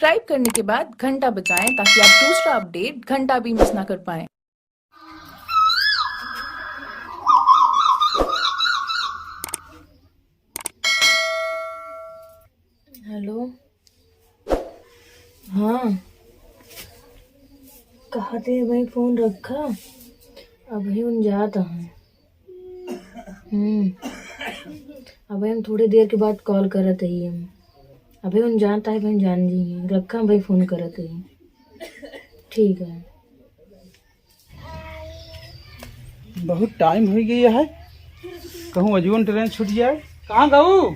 Subscribe करने के बाद घंटा बजाएं ताकि आप दूसरा अपडेट घंटा भी मिस ना कर पाएं। हेलो। हाँ, कहा थे भाई फोन रखा, अभी उन जाता है। अभी हम थोड़ी देर के बाद कॉल करत ही हम। अभी उन जानता है भाई, जान जी रखा भाई फोन करत ही। ठीक है। बहुत टाइम हो गया है, कहूँ अजून ट्रेन छूट जाए। कहाँ गऊ?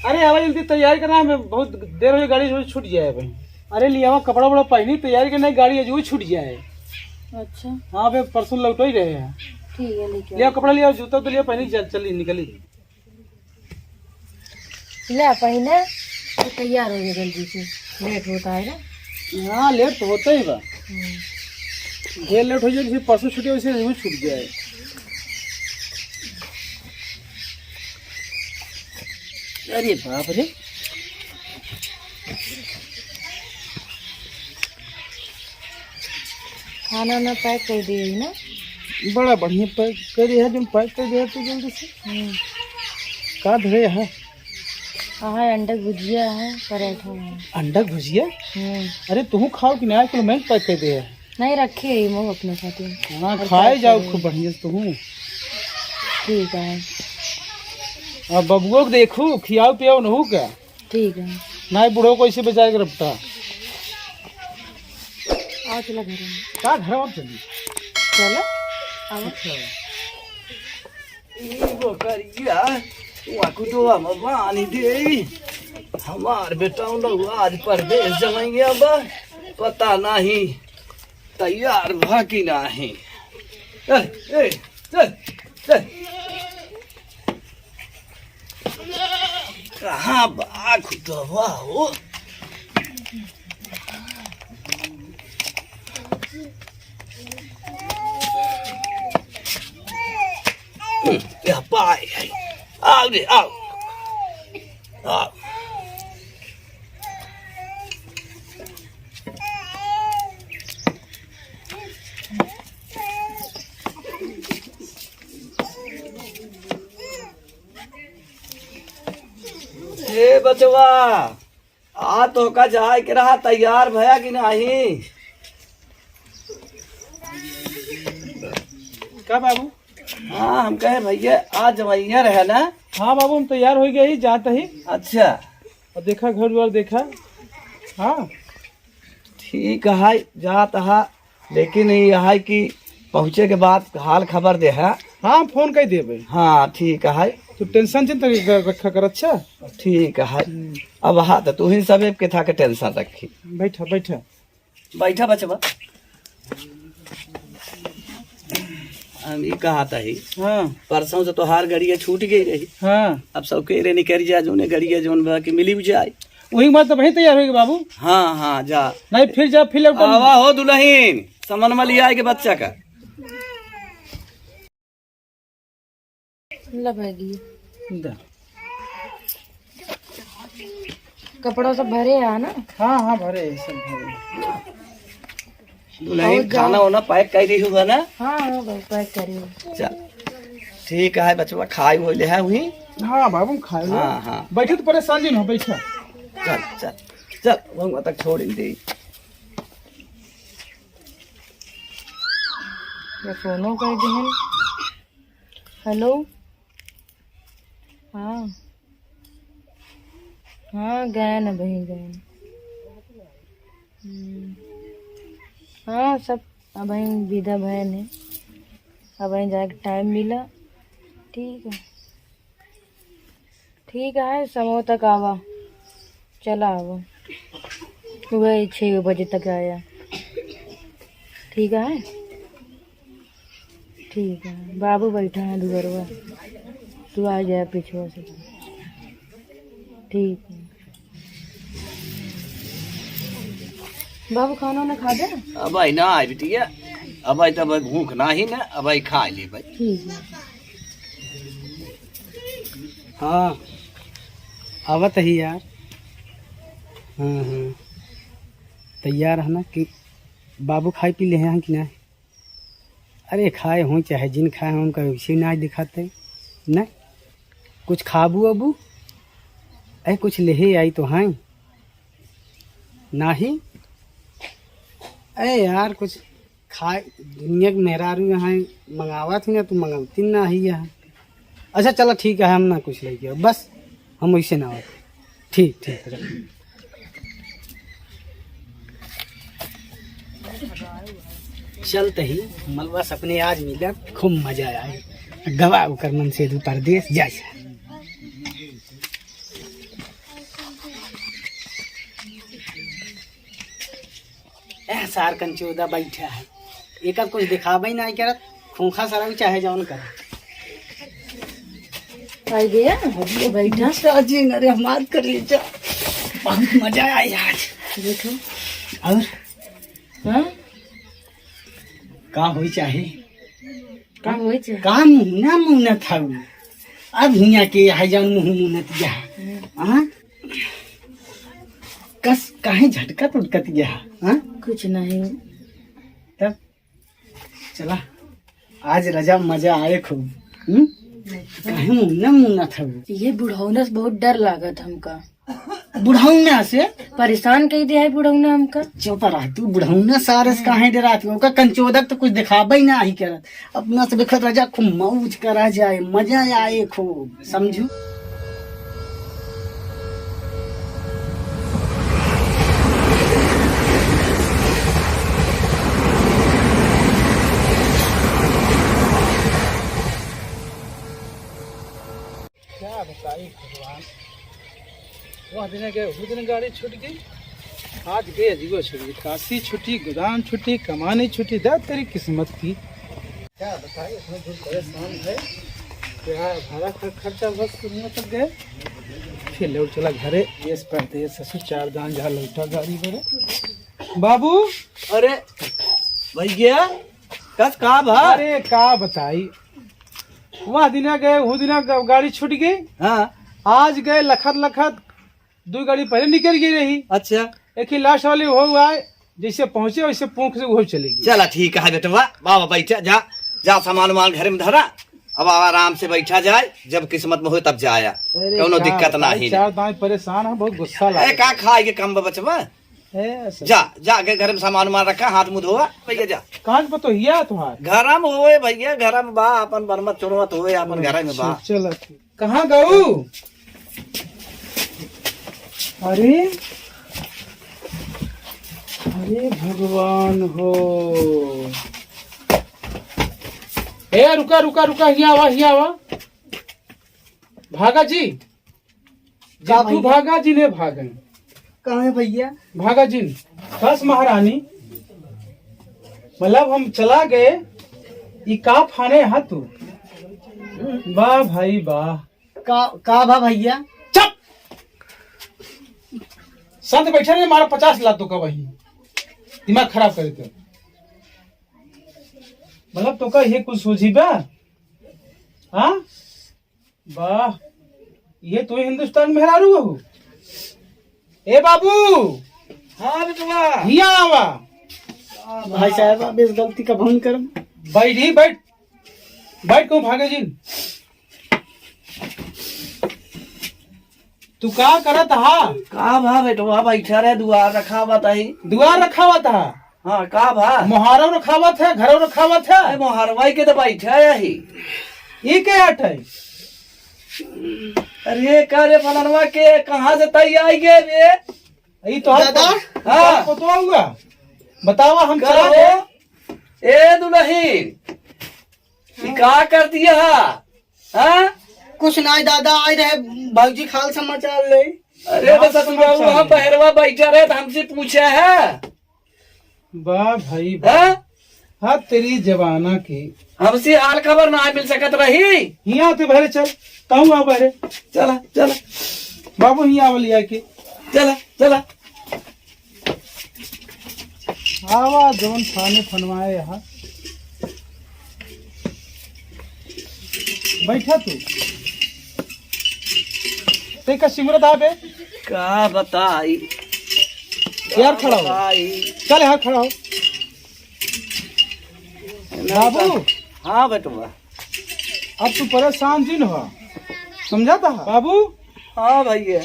अरे आवा जल्दी तैयारी करना है, बहुत देर हो गई, गाड़ी छूट जाए भाई। अरे लिया कपड़ा वपड़ा पहनी, तैयारी करना, गाड़ी अजून छूट जाए। अच्छा हाँ भाई, परसों लौटो ही रहे हैं। ठीक है, लेके लिया कपड़ा, लिया जूता तो लिया, पहनी चली निकली। ले पहने तो तैयार हो गए जल्दी से, लेट होता है ना। हाँ लेट तो होता ही बा, ढेर लेट हो जाए, जैसे परसों छूटे वैसे अजून छूट जाए। अरे बाप रे, खाना ना पैक कर दिए ना। बड़ा बढ़िया पैक कर दिया है, जो पैक कर दिया तो जल्दी से। का धरे है? हाँ, अंडा भुजिया है, पराठा है। अंडा भुजिया? अरे तू खाओ कि नहीं? कुल मैं पैक कर दे है। नहीं रखे है वो अपने साथ। हाँ खाए जाओ खूब बढ़िया से तू। ठीक है। अब बबुओ को देखू, खियाओ पियाओ नहू क्या? ठीक है। नहीं बुढ़ो को ऐसे बचाए के रखता। आओ चलो घर में। का घर में चली? चलो आओ। हमार बेटा लोग आज परदेश जमाएंगे, अब पता नहीं तैयार भा कि नहीं। चल चल, कहाँ बा खुटवा हो? या पाए आओ रे आओ आओ। हे बचवा, आ तो का जाए के रहा, तैयार भया कि नहीं? का बाबू? हाँ हम कहे भैया आज जवैया रहे ना। हाँ बाबू, हम तैयार हो गए ही, जाते ही। अच्छा, और देखा घर द्वार देखा। हाँ ठीक है, जात है, लेकिन यह है कि पहुँचे के बाद हाल खबर दे है। हाँ फोन कर देवे। हाँ ठीक है, तो टेंशन चिंता रखा कर। अच्छा ठीक है। अब हाँ तो तू ही सब के था के टेंशन रखी। बैठा बैठा बैठा बचवा। हम ही कहा था ही, हाँ परसों से तो हार गड़िया छूट गई रही। हाँ, अब सब कह रहे निकल जा, जो गड़िया जोन बा कि मिली भी जाए। वही बात तो वही तैयार होगी बाबू। हाँ हाँ जा, नहीं फिर जा, फिर आवा हो दुल्हन, समन में लिया के बच्चा का। लगेगी दा। कपड़ा सब भरे है ना। हाँ हाँ भरे सब भरे। दुल्हन खाना वाना पैक कर दी होगा ना? हाँ हाँ भाई पैक करिए। चल ठीक है बचवा, खाई हो ले है वही। हाँ बाबू खाए। हाँ हाँ बैठे तो परेशान नहीं हो, बैठा। चल चल चल, वहाँ तक छोड़ दे। फोनो कर दे। हेलो। हाँ हाँ गए ना भाई, गए। हाँ सब अब विदा भय ने, अब जाके टाइम मिला। ठीक है ठीक है, समोह तक आवा, चला आवा, वही 6 बजे तक आया। ठीक है ठीक है। बाबू बैठा है दुगरवा, तू आ जाए पीछे से। ठीक है बाबू, खाना ना खा दे। अब आई ना आई बिटिया, अब आई तब भूख ना ही ना, अब आई खा ले भाई। ठीक है। हाँ आवत ही यार, हाँ तैयार है ना कि बाबू खाए पी ले हैं कि नहीं? अरे खाए हों चाहे जिन खाए हों उनका वैसे ना दिखाते न कुछ खाबू अबू अरे कुछ ले आई तो हैं नहीं। अरे यार कुछ खाए दुनिया के मेहरारू यहाँ मंगावा थी ना तू मंगाती ना ही यहाँ। अच्छा चलो ठीक है हम ना कुछ लेके आओ बस हम वैसे ना आते। ठीक ठीक है। चलते ही मलबा सपने आज मिला खूब मजा आया गवा कर मन से परदेश जाए। सार कंचोदा बैठा है एक कुछ दिखावा ही नहीं करत खूंखा सारा भी चाहे जौन कर आ गया बैठा साजी नरे हमार कर लीजा बहुत मजा आया आज। देखो और हाँ का होई चाहे का होई छे का मुन्ना था अब हुआ के है जौन मुन्ना तिया हां कस काहे झटका तुटका तिया हां कुछ नहीं तब चला आज रजा मजा आए खूब काहे मुन्ना था ये बुढ़ौना से बहुत डर लागत हमका। बुढ़ौना से परेशान कई दिया है बुढ़ौना हमका। चुप रह तू बुढ़ौना सारस काहे डराती ओका कंचोदक तो कुछ दिखाबा ही ना ही करत अपना से देखत रजा खूब मौज करा जाए मजा आए खूब समझू। क्या बताई भगवान वह दिन गए उस दिन गाड़ी छूट गई आज गए अजीबो छूट गई काशी छुट्टी गोदाम छुट्टी कमाने छुट्टी दा तेरी किस्मत थी। क्या बताइए इसमें बहुत परेशान है क्या भाड़ा का खर्चा बस सुनने तक गए फिर लौट चला घरे ये पड़ते ससुर चार दान जहाँ लौटा गाड़ी करे बाबू। अरे भैया कस का भा अरे का बताई वह दिना गए वो दिना गाड़ी छूट गई। हाँ आज गए लखत लखत दो गाड़ी पहले निकल गई रही अच्छा एक ही लास्ट वाली हो हुआ है जैसे पहुंचे वैसे पूंख से वो चलेगी। चला ठीक है बेटवा बाबा बैठा जा जा सामान वामान घर में धरा अब आराम से बैठा जाए जब किस्मत में हो तब जाया कोनो दिक्कत नहीं। चार दाएं परेशान है बहुत गुस्सा अरे लगा का खाएगे कम बचवा जा जा के घर में सामान वामान रखा हाथ मुंह धोआ भैया जा कहाँ पे तो हिया तुम्हार घर में होए भैया घर में बा अपन बरमत चोरवत होए अपन घर में बा। चलो कहाँ गऊ अरे अरे भगवान हो ए रुका रुका रुका हिया आवा भागा जी जातू भागा जी ने भागे कहाँ है भैया भागा जी बस महारानी मतलब हम चला गए ये का फाने हाथ तू वाह भाई वाह का भा भैया चुप संत बैठे ने मारा 50 लाख तो का वही दिमाग खराब करे तो मतलब तो का ये कुछ सोची बा हाँ वाह ये तो हिंदुस्तान में हरू हो ए बाबू। हाँ बेटवा हिया आवा भाई साहब आप इस गलती का भंग कर बैठ ही बैठ बैठ क्यों भागे जी तू का करत हा का भा बेटवा बैठा रहे दुआर रखा बताई दुआर रखावत हा हाँ का भा मोहारो रखावत है घरों रखावत है मोहरवाई के तो बैठा यही ये क्या हट है अरे करे फलनवा के कहाँ से तई आई गए रे ये तो दादा हाँ को तो आऊंगा बतावा हम चला कहो गए ए दुल्हीन का कर दिया हाँ कुछ नहीं दादा आए रहे भाजी खाल समाचार ले अरे तो ससुरा वहाँ बहरवा बैठा रहे तो हमसे पूछा है वाह भाई हाँ हाँ तेरी जवाना की हमसे हाल खबर ना मिल सकत रही हिया ते बहरे चल कहूँ आ बहरे चला चला बाबू हिया लिया के चला चला आवा जौन थाने फनवाए यहाँ बैठा तू ते का सिमरत आबे का बताई यार खड़ा हो, भाई चल यहाँ खड़ा हो। बाबू हाँ बेटुआ अब तू परेशान जी न हो, समझा था बाबू। हाँ भैया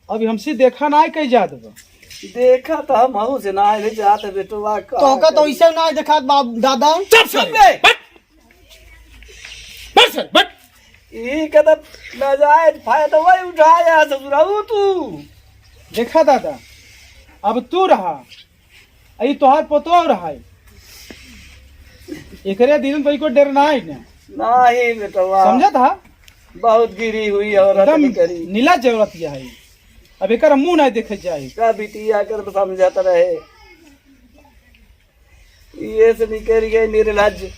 अभी हमसे देखा ना कहीं जात बा। देखा तो हम हूँ से ना ले जाते बेटुआ तो का तो ऐसे ना देखा बाप दादा। सुन बे ये कदम नाजायज फायदा वही उठाया ससुराऊ तू। देखा दादा अब तू रहा आई तोहार पोतो रहा एकरे दिन भाई को डरना है ना, नहीं बेटुआ समझा था। बहुत गिरी हुई औरत एकदम करी नीला जरूरत यह है। अब एक मुंह नहीं देखे जाए का बिटिया कर समझाता रहे ये से निकल गए निर्लज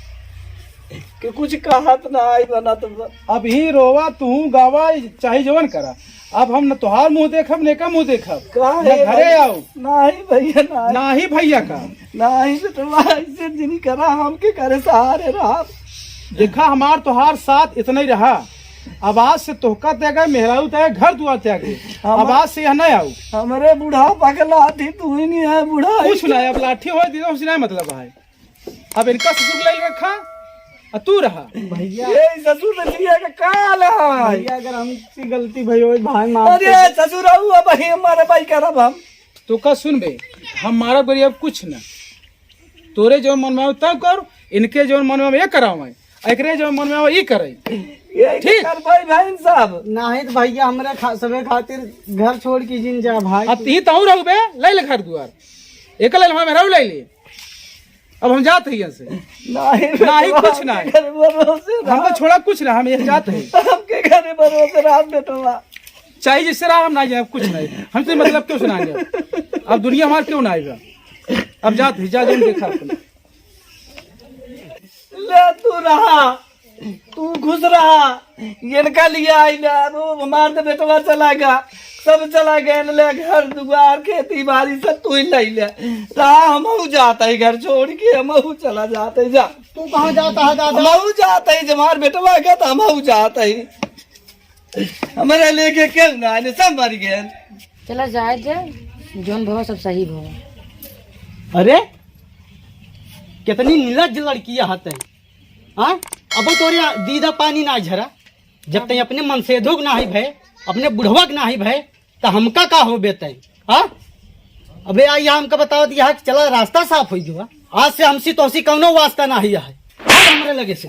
कि कुछ कहत ना आई बना तुम। अब ही रोवा तू गावा चाहे जवन करा। अब हम न तोहार मुंह देखब ने का मुंह देखब न घरे आओ नहीं भैया नहीं ना ही भैया का। नहीं बेटुआ ऐसे जिनी करा हम के करे सहारे रहा। देखा हमार तोहार साथ इतना ही रहा। आवाज से तोहका त्यागे मेहराऊ त्यागे घर दुआर त्यागे आवाज से यह नहीं आओ। हमारे बूढ़ा पगला थी तू ही नहीं है बूढ़ा कुछ नहीं अब लाठी हो दी नहीं मतलब है। अब इनका ससुर ले रखा और तू रहा भैया ये ससुर लिया का काल है। भैया अगर हमसे गलती भई हो भाई माफ अरे ससुर आऊ अब ही हमारे भाई करब हम तो का सुन बे हम मारा बरी अब कुछ न तोरे जो मन में आओ तब कर इनके जो मन में ये कराओ एकरे जो मन में आओ ये करे ये ठीक। कर भाई बहन साहब नहीं तो भैया हमरा सबे खातिर घर छोड़ के जिन जा भाई। अब ती ताऊ रहू बे ले ले घर दुआर एक ले हम रहू ले ले। अब हम जाते हैं यहाँ से नहीं कुछ नहीं घर भरोसे हम तो छोड़ा कुछ ना हम ये जाते हैं आपके घर भरोसे रहा बेटुआ चाहिए जिससे रहा हम ना जाए कुछ नहीं हमसे मतलब क्यों सुना जाए। अब दुनिया हमारे क्यों ना आएगा। अब जाते जा जो देखा अपने। ले तू रहा तू खुश रहा इनका लिया आई ना वो हमारे तो बेटवा चला गया सब चला गया ले घर दुआर खेती बाड़ी सब तू ही ले ले रहा। हम जाता है घर छोड़ के हम चला जाते जा। तू कहाँ जाता है दादा। हम जाता है जमार बेटवा गया तो हम जाता है हमारे लेके क्यों ना आने सब मर गए। चला जाए जाए जोन भवा सब सही भवा। अरे कितनी नीलज लड़की है। हाँ अब तोरे दीदा पानी ना झरा जब तक अपने मन से धुक ना ही भय अपने बुढ़वा के ना ही भय तो हमका का हो बेते। हाँ अबे आई हमका बताओ यहाँ चला रास्ता साफ हो गया आज से हमसी तोसी कौनो वास्ता ना ही है हमारे लगे से।